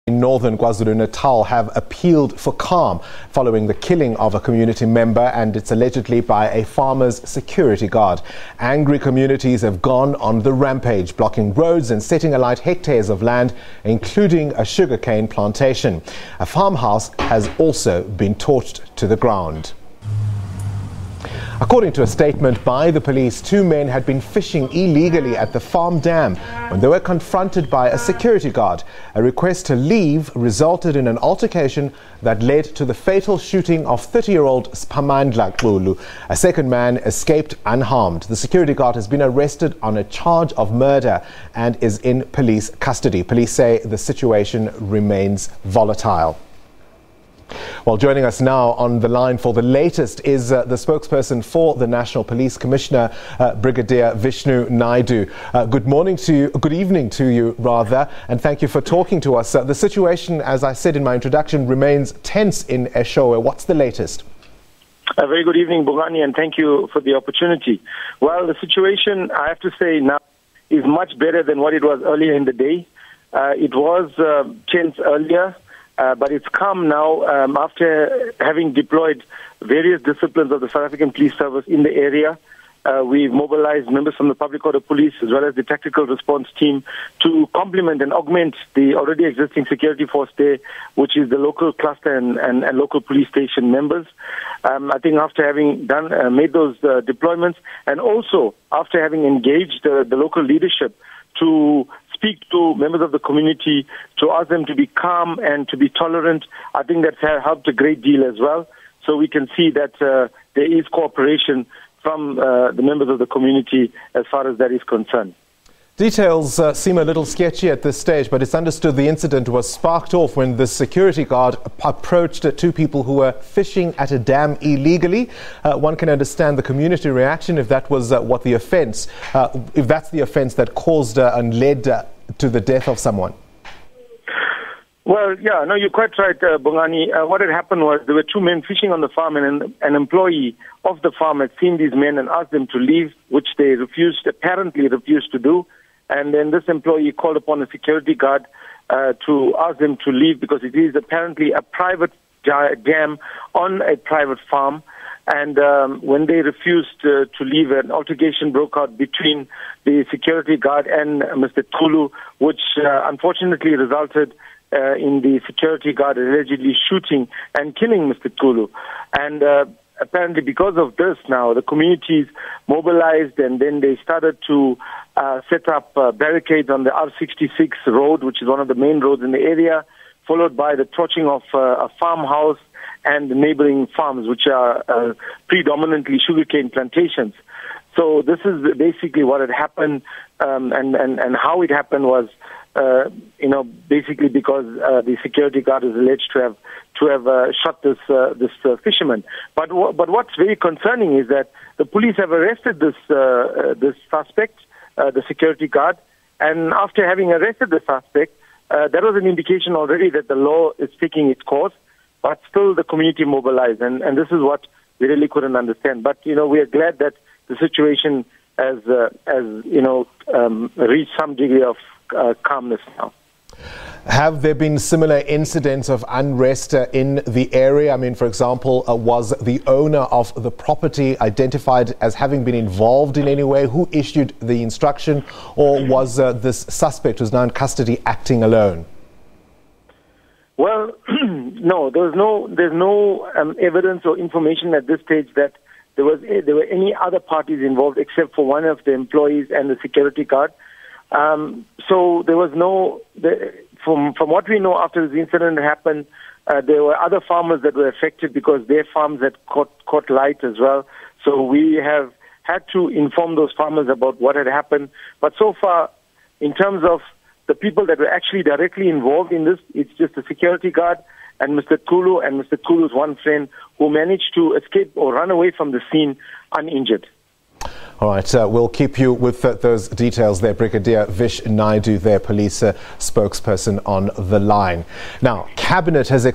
In Northern Kwa-Zulu-Natal have appealed for calm following the killing of a community member, and it's allegedly by a farmer's security guard. Angry communities have gone on the rampage, blocking roads and setting alight hectares of land, including a sugarcane plantation. A farmhouse has also been torched to the ground. According to a statement by the police, two men had been fishing illegally at the farm dam when they were confronted by a security guard. A request to leave resulted in an altercation that led to the fatal shooting of 30-year-old Spamandla Xulu. A second man escaped unharmed. The security guard has been arrested on a charge of murder and is in police custody. Police say the situation remains volatile. Well, joining us now on the line for the latest is the spokesperson for the National Police Commissioner, Brigadier Vishnu Naidoo. Good evening to you, rather, and thank you for talking to us. The situation, as I said in my introduction, remains tense in Eshowe. What's the latest? A very good evening, Bongani, and thank you for the opportunity. Well, the situation, I have to say now, is much better than what it was earlier in the day. It was tense earlier. But it's come now after having deployed various disciplines of the South African Police Service in the area. We've mobilized members from the Public Order Police as well as the Tactical Response Team to complement and augment the already existing security force there, which is the local cluster and local police station members. I think after having made those deployments, and also after having engaged the local leadership to speak to members of the community, to ask them to be calm and to be tolerant, I think that's helped a great deal as well. So we can see that there is cooperation from the members of the community as far as that is concerned. Details seem a little sketchy at this stage, but it's understood the incident was sparked off when the security guard approached two people who were fishing at a dam illegally. One can understand the community reaction if that was if that's the offence that caused and led to the death of someone. Well, yeah, no, you're quite right, Bongani. What had happened was there were two men fishing on the farm, and an employee of the farm had seen these men and asked them to leave, which they apparently refused to do. And then this employee called upon a security guard to ask them to leave because it is apparently a private dam on a private farm. And when they refused to leave, an altercation broke out between the security guard and Mr. Xulu, which unfortunately resulted in the security guard allegedly shooting and killing Mr. Xulu. And apparently because of this now, the communities mobilized, and then they started to set up barricades on the R66 road, which is one of the main roads in the area, followed by the torching of a farmhouse and the neighboring farms, which are predominantly sugarcane plantations. So this is basically what had happened, and how it happened was, basically because the security guard is alleged to have shot this fisherman. But what's very concerning is that the police have arrested this suspect, the security guard, and after having arrested the suspect, that was an indication already that the law is taking its course. But still, the community mobilized, and this is what we really couldn't understand. But we are glad that the situation has reached some degree of calmness now. Have there been similar incidents of unrest in the area? I mean, for example, was the owner of the property identified as having been involved in any way? Who issued the instruction, or was this suspect who's now in custody acting alone? Well, no, there's no evidence or information at this stage that there were any other parties involved except for one of the employees and the security guard. So there was no. From what we know, after this incident happened, there were other farmers that were affected because their farms had caught light as well. So we have had to inform those farmers about what had happened. But so far, in terms of the people that were actually directly involved in this, it's just the security guard and Mr. Xulu and Mr. Xulu's one friend who managed to escape or run away from the scene uninjured. All right, we'll keep you with those details there. Brigadier Vishnu Naidoo, their police spokesperson, on the line. Now, Cabinet has